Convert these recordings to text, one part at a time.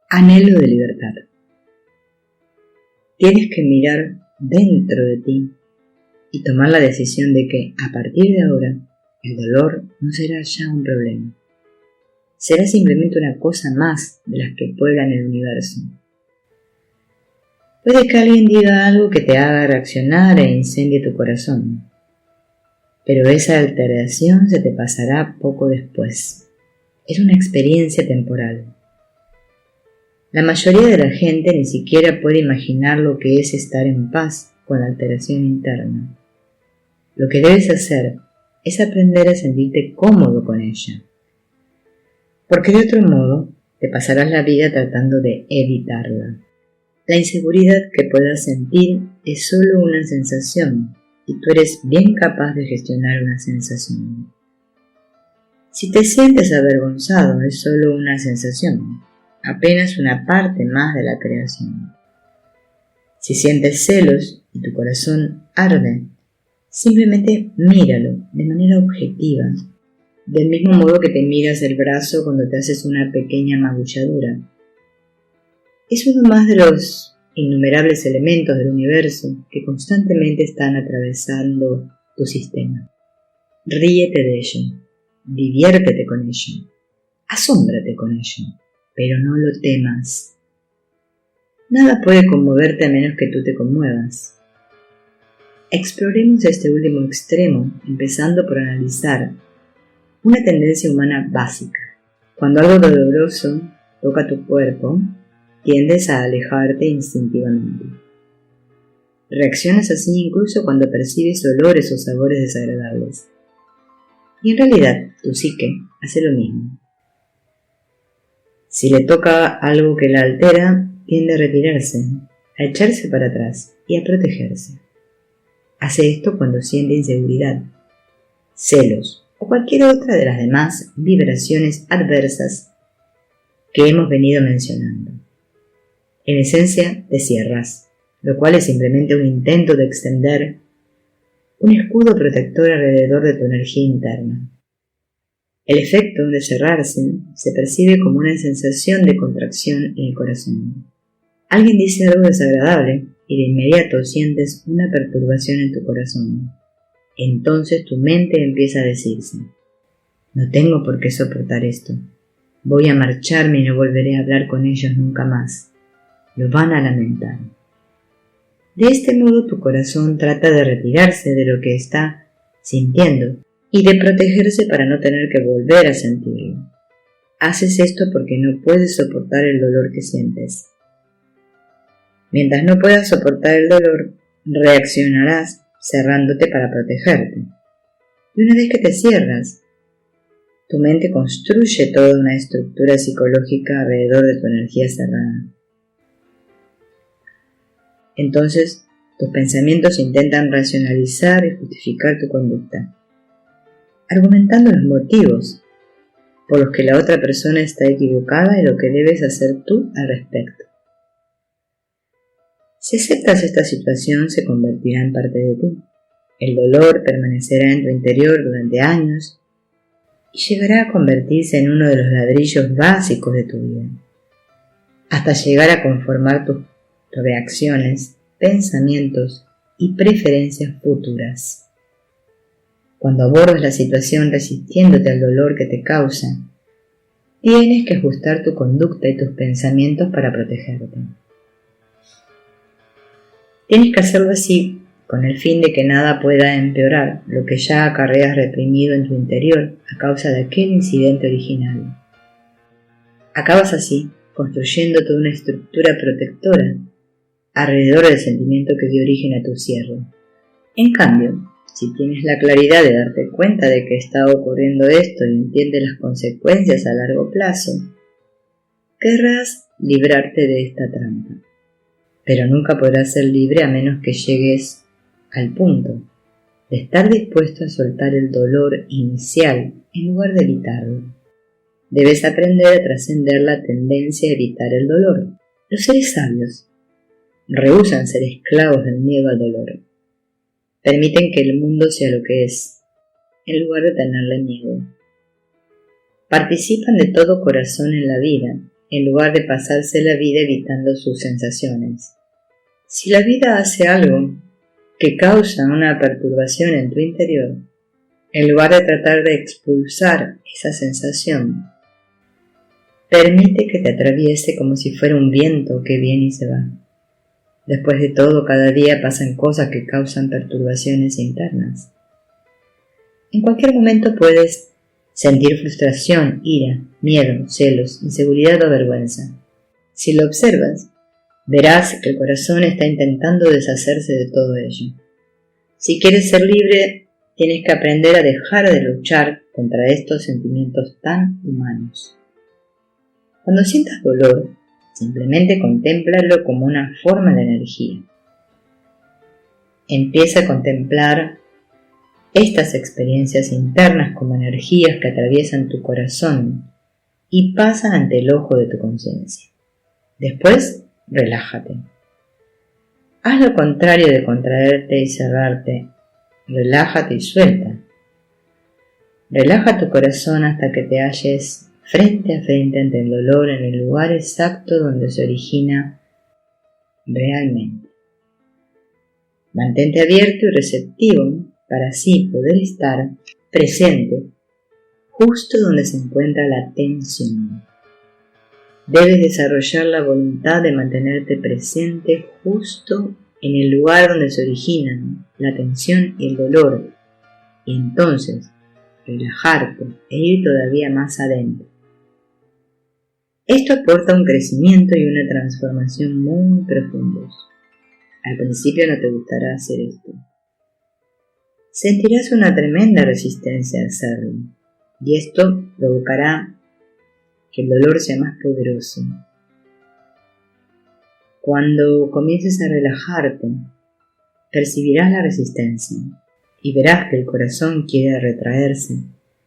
Anhelo de libertad. Tienes que mirar dentro de ti y tomar la decisión de que, a partir de ahora, el dolor no será ya un problema. Será simplemente una cosa más de las que pueblan el universo. Puede que alguien diga algo que te haga reaccionar e incendie tu corazón, pero esa alteración se te pasará poco después. Es una experiencia temporal. La mayoría de la gente ni siquiera puede imaginar lo que es estar en paz con la alteración interna. Lo que debes hacer es aprender a sentirte cómodo con ella, porque de otro modo te pasarás la vida tratando de evitarla. La inseguridad que puedas sentir es solo una sensación y tú eres bien capaz de gestionar una sensación. Si te sientes avergonzado es solo una sensación, apenas una parte más de la creación. Si sientes celos y tu corazón arde, simplemente míralo de manera objetiva, del mismo modo que te miras el brazo cuando te haces una pequeña magulladura. Es uno más de los innumerables elementos del universo que constantemente están atravesando tu sistema. Ríete de ello, diviértete con ello, asómbrate con ello, pero no lo temas. Nada puede conmoverte a menos que tú te conmuevas. Exploremos este último extremo, empezando por analizar una tendencia humana básica. Cuando algo doloroso toca tu cuerpo, tiendes a alejarte instintivamente. Reaccionas así incluso cuando percibes olores o sabores desagradables. Y en realidad, tu psique hace lo mismo. Si le toca algo que la altera, tiende a retirarse, a echarse para atrás y a protegerse. Hace esto cuando siente inseguridad, celos o cualquier otra de las demás vibraciones adversas que hemos venido mencionando. En esencia, te cierras, lo cual es simplemente un intento de extender un escudo protector alrededor de tu energía interna. El efecto de cerrarse se percibe como una sensación de contracción en el corazón. Alguien dice algo desagradable y de inmediato sientes una perturbación en tu corazón. Entonces tu mente empieza a decirse: no tengo por qué soportar esto. Voy a marcharme y no volveré a hablar con ellos nunca más. Lo van a lamentar. De este modo tu corazón trata de retirarse de lo que está sintiendo y de protegerse para no tener que volver a sentirlo. Haces esto porque no puedes soportar el dolor que sientes. Mientras no puedas soportar el dolor, reaccionarás cerrándote para protegerte. Y una vez que te cierras, tu mente construye toda una estructura psicológica alrededor de tu energía cerrada. Entonces, tus pensamientos intentan racionalizar y justificar tu conducta, argumentando los motivos por los que la otra persona está equivocada y lo que debes hacer tú al respecto. Si aceptas esta situación, se convertirá en parte de ti. El dolor permanecerá en tu interior durante años y llegará a convertirse en uno de los ladrillos básicos de tu vida, hasta llegar a conformar tus reacciones, pensamientos y preferencias futuras. Cuando abordas la situación resistiéndote al dolor que te causa, tienes que ajustar tu conducta y tus pensamientos para protegerte. Tienes que hacerlo así con el fin de que nada pueda empeorar lo que ya acarreas reprimido en tu interior a causa de aquel incidente original. Acabas así construyendo toda una estructura protectora alrededor del sentimiento que dio origen a tu cierre. En cambio, si tienes la claridad de darte cuenta de que está ocurriendo esto y entiendes las consecuencias a largo plazo, querrás librarte de esta trampa. Pero nunca podrás ser libre a menos que llegues al punto de estar dispuesto a soltar el dolor inicial en lugar de evitarlo. Debes aprender a trascender la tendencia a evitar el dolor. Los seres sabios rehúsan ser esclavos del miedo al dolor. Permiten que el mundo sea lo que es, en lugar de tenerle miedo. Participan de todo corazón en la vida en lugar de pasarse la vida evitando sus sensaciones. Si la vida hace algo que causa una perturbación en tu interior, en lugar de tratar de expulsar esa sensación, permite que te atraviese como si fuera un viento que viene y se va. Después de todo, cada día pasan cosas que causan perturbaciones internas. En cualquier momento puedes sentir frustración, ira, miedo, celos, inseguridad o vergüenza. Si lo observas, verás que el corazón está intentando deshacerse de todo ello. Si quieres ser libre, tienes que aprender a dejar de luchar contra estos sentimientos tan humanos. Cuando sientas dolor, simplemente contémplalo como una forma de energía. Empieza a contemplar estas experiencias internas como energías que atraviesan tu corazón y pasan ante el ojo de tu conciencia. Después, relájate. Haz lo contrario de contraerte y cerrarte. Relájate y suelta. Relaja tu corazón hasta que te halles frente a frente ante el dolor en el lugar exacto donde se origina realmente. Mantente abierto y receptivo para así poder estar presente justo donde se encuentra la tensión. Debes desarrollar la voluntad de mantenerte presente justo en el lugar donde se originan la tensión y el dolor, y entonces relajarte e ir todavía más adentro. Esto aporta un crecimiento y una transformación muy profundos. Al principio no te gustará hacer esto. Sentirás una tremenda resistencia al hacerlo, y esto provocará que el dolor sea más poderoso. Cuando comiences a relajarte, percibirás la resistencia y verás que el corazón quiere retraerse,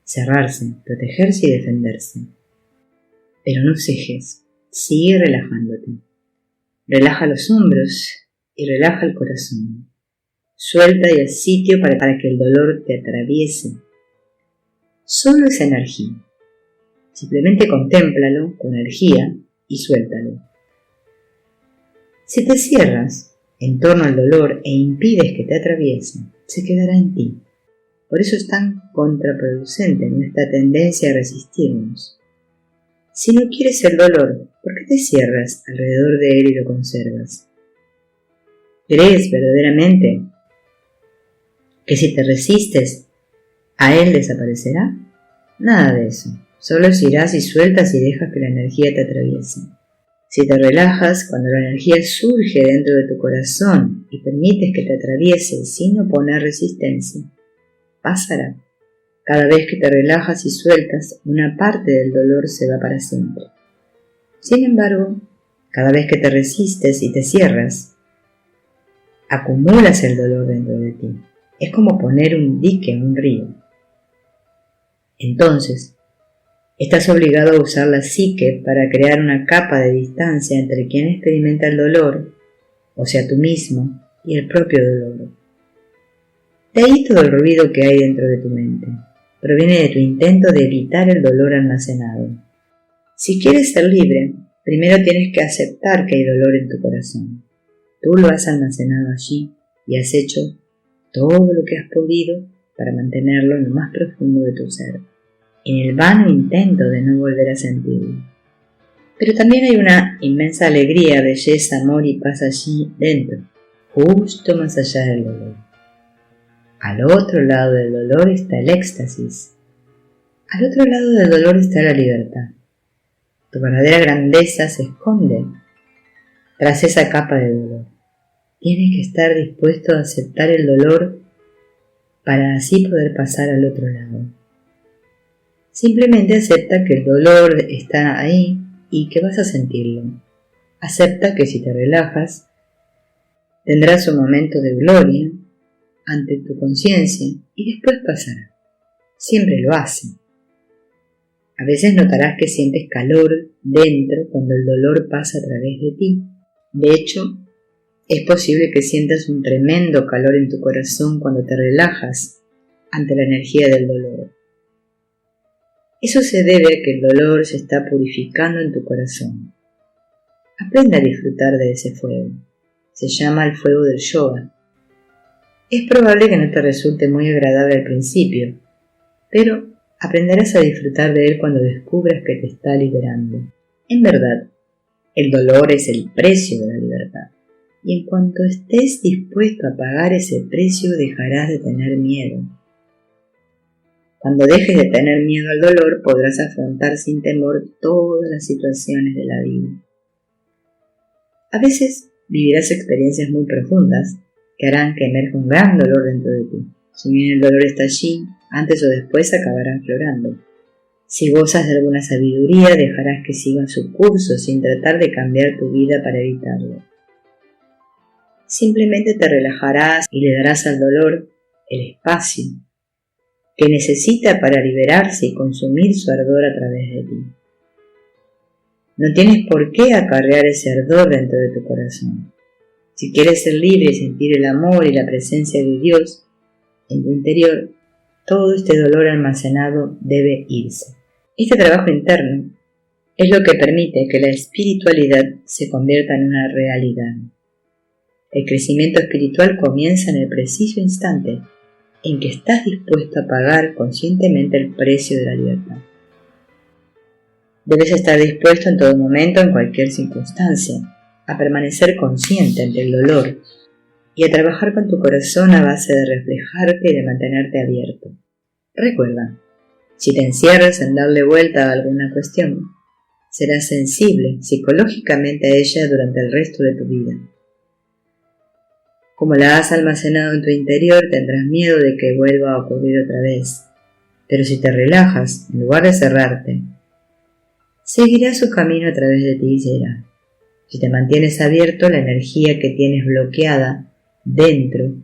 cerrarse, protegerse y defenderse. Pero no cejes, sigue relajándote. Relaja los hombros y relaja el corazón. Suelta y haz sitio para que el dolor te atraviese. Solo es energía. Simplemente contémplalo con energía y suéltalo. Si te cierras en torno al dolor e impides que te atraviese, se quedará en ti. Por eso es tan contraproducente nuestra tendencia a resistirnos. Si no quieres el dolor, ¿por qué te cierras alrededor de él y lo conservas? ¿Crees verdaderamente que si te resistes, a él desaparecerá? Nada de eso. Solo irás y sueltas y dejas que la energía te atraviese. Si te relajas, cuando la energía surge dentro de tu corazón y permites que te atraviese sin oponer resistencia, pasará. Cada vez que te relajas y sueltas, una parte del dolor se va para siempre. Sin embargo, cada vez que te resistes y te cierras, acumulas el dolor dentro de ti. Es como poner un dique en un río. Entonces, estás obligado a usar la psique para crear una capa de distancia entre quien experimenta el dolor, o sea tú mismo, y el propio dolor. De ahí todo el ruido que hay dentro de tu mente. Proviene de tu intento de evitar el dolor almacenado. Si quieres ser libre, primero tienes que aceptar que hay dolor en tu corazón. Tú lo has almacenado allí y has hecho todo lo que has podido para mantenerlo en lo más profundo de tu ser, en el vano intento de no volver a sentirlo. Pero también hay una inmensa alegría, belleza, amor y paz allí dentro, justo más allá del dolor. Al otro lado del dolor está el éxtasis. Al otro lado del dolor está la libertad. Tu verdadera grandeza se esconde tras esa capa de dolor. Tienes que estar dispuesto a aceptar el dolor para así poder pasar al otro lado. Simplemente acepta que el dolor está ahí y que vas a sentirlo. Acepta que si te relajas, tendrás un momento de gloria ante tu conciencia y después pasará. Siempre lo hace. A veces notarás que sientes calor dentro cuando el dolor pasa a través de ti. De hecho, es posible que sientas un tremendo calor en tu corazón cuando te relajas ante la energía del dolor. Eso se debe a que el dolor se está purificando en tu corazón. Aprende a disfrutar de ese fuego. Se llama el fuego del yoga. Es probable que no te resulte muy agradable al principio, pero aprenderás a disfrutar de él cuando descubras que te está liberando. En verdad, el dolor es el precio de la libertad. Y en cuanto estés dispuesto a pagar ese precio, dejarás de tener miedo. Cuando dejes de tener miedo al dolor, podrás afrontar sin temor todas las situaciones de la vida. A veces vivirás experiencias muy profundas que harán que emerja un gran dolor dentro de ti. Si bien el dolor está allí, antes o después acabará aflorando. Si gozas de alguna sabiduría, dejarás que siga su curso sin tratar de cambiar tu vida para evitarlo. Simplemente te relajarás y le darás al dolor el espacio que necesita para liberarse y consumir su ardor a través de ti. No tienes por qué acarrear ese ardor dentro de tu corazón. Si quieres ser libre y sentir el amor y la presencia de Dios en tu interior, todo este dolor almacenado debe irse. Este trabajo interno es lo que permite que la espiritualidad se convierta en una realidad. El crecimiento espiritual comienza en el preciso instante en que estás dispuesto a pagar conscientemente el precio de la libertad. Debes estar dispuesto en todo momento, en cualquier circunstancia, a permanecer consciente ante el dolor y a trabajar con tu corazón a base de reflejarte y de mantenerte abierto. Recuerda, si te encierras en darle vuelta a alguna cuestión, serás sensible psicológicamente a ella durante el resto de tu vida. Como la has almacenado en tu interior, tendrás miedo de que vuelva a ocurrir otra vez. Pero si te relajas, en lugar de cerrarte, seguirá su camino a través de ti y se irá. Si te mantienes abierto, la energía que tienes bloqueada dentro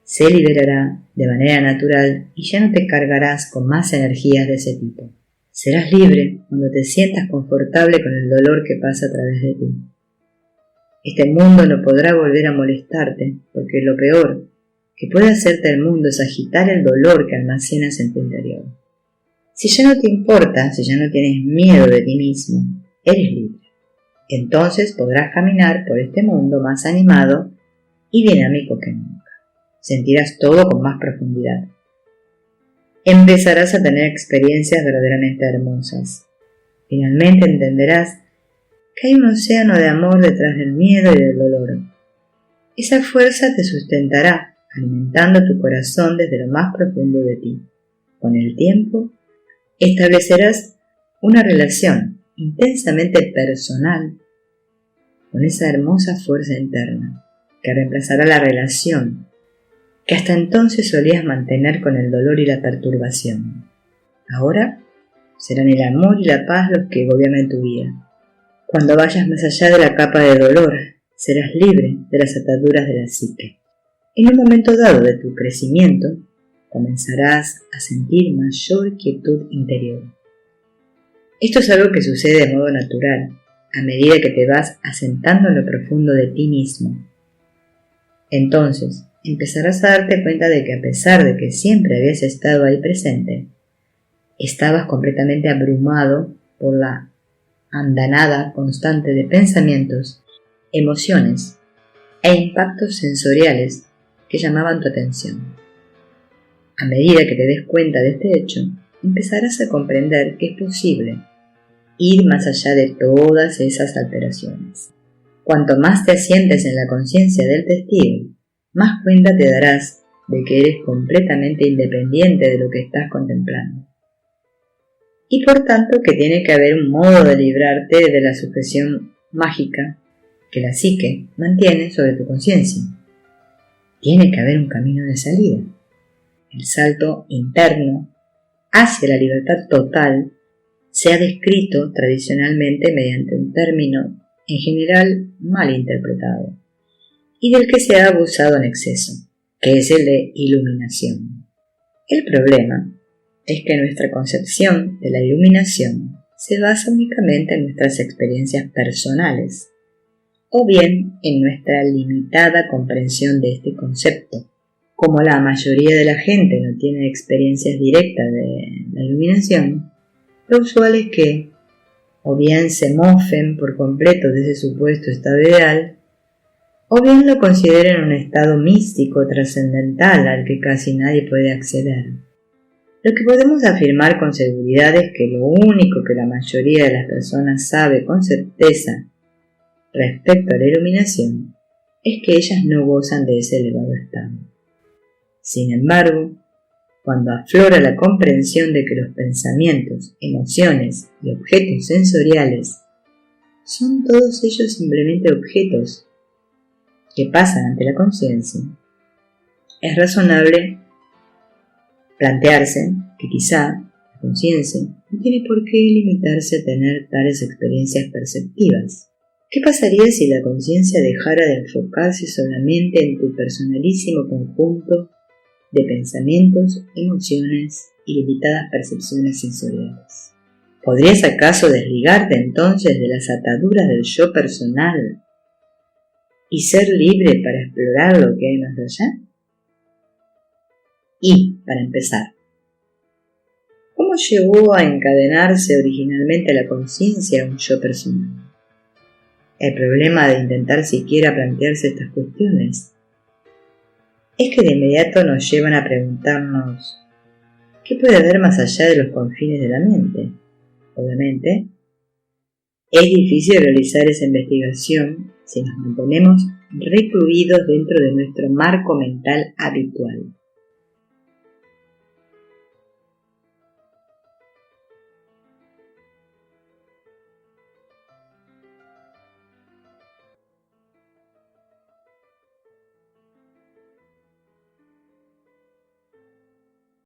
se liberará de manera natural y ya no te cargarás con más energías de ese tipo. Serás libre cuando te sientas confortable con el dolor que pasa a través de ti. Este mundo no podrá volver a molestarte, porque lo peor que puede hacerte el mundo es agitar el dolor que almacenas en tu interior. Si ya no te importa, si ya no tienes miedo de ti mismo, eres libre. Entonces podrás caminar por este mundo más animado y dinámico que nunca. Sentirás todo con más profundidad. Empezarás a tener experiencias verdaderamente hermosas. Finalmente entenderás que hay un océano de amor detrás del miedo y del dolor. Esa fuerza te sustentará, alimentando tu corazón desde lo más profundo de ti. Con el tiempo, establecerás una relación intensamente personal con esa hermosa fuerza interna que reemplazará la relación que hasta entonces solías mantener con el dolor y la perturbación. Ahora serán el amor y la paz los que gobiernen tu vida. Cuando vayas más allá de la capa de dolor, serás libre de las ataduras de la psique. En un momento dado de tu crecimiento, comenzarás a sentir mayor quietud interior. Esto es algo que sucede de modo natural, a medida que te vas asentando en lo profundo de ti mismo. Entonces, empezarás a darte cuenta de que a pesar de que siempre habías estado ahí presente, estabas completamente abrumado por la andanada constante de pensamientos, emociones e impactos sensoriales que llamaban tu atención. A medida que te des cuenta de este hecho, empezarás a comprender que es posible ir más allá de todas esas alteraciones. Cuanto más te asientes en la conciencia del testigo, más cuenta te darás de que eres completamente independiente de lo que estás contemplando. Y por tanto que tiene que haber un modo de librarte de la sujeción mágica que la psique mantiene sobre tu conciencia. Tiene que haber un camino de salida. El salto interno hacia la libertad total se ha descrito tradicionalmente mediante un término en general mal interpretado y del que se ha abusado en exceso, que es el de iluminación. El problema es que nuestra concepción de la iluminación se basa únicamente en nuestras experiencias personales, o bien en nuestra limitada comprensión de este concepto. Como la mayoría de la gente no tiene experiencias directas de la iluminación, Lo usual es que o bien se mofen por completo de ese supuesto estado ideal, o bien lo consideren un estado místico trascendental al que casi nadie puede acceder. Lo que podemos afirmar con seguridad es que lo único que la mayoría de las personas sabe con certeza respecto a la iluminación es que ellas no gozan de ese elevado estado. Sin embargo, cuando aflora la comprensión de que los pensamientos, emociones y objetos sensoriales son todos ellos simplemente objetos que pasan ante la conciencia, es razonable plantearse que quizá la conciencia no tiene por qué limitarse a tener tales experiencias perceptivas. ¿Qué pasaría si la conciencia dejara de enfocarse solamente en tu personalísimo conjunto de pensamientos, emociones y limitadas percepciones sensoriales? ¿Podrías acaso desligarte entonces de las ataduras del yo personal y ser libre para explorar lo que hay más allá? Y, para empezar, ¿cómo llegó a encadenarse originalmente a la conciencia un yo personal? El problema de intentar siquiera plantearse estas cuestiones es que de inmediato nos llevan a preguntarnos ¿qué puede haber más allá de los confines de la mente? Obviamente, es difícil realizar esa investigación si nos mantenemos recluidos dentro de nuestro marco mental habitual.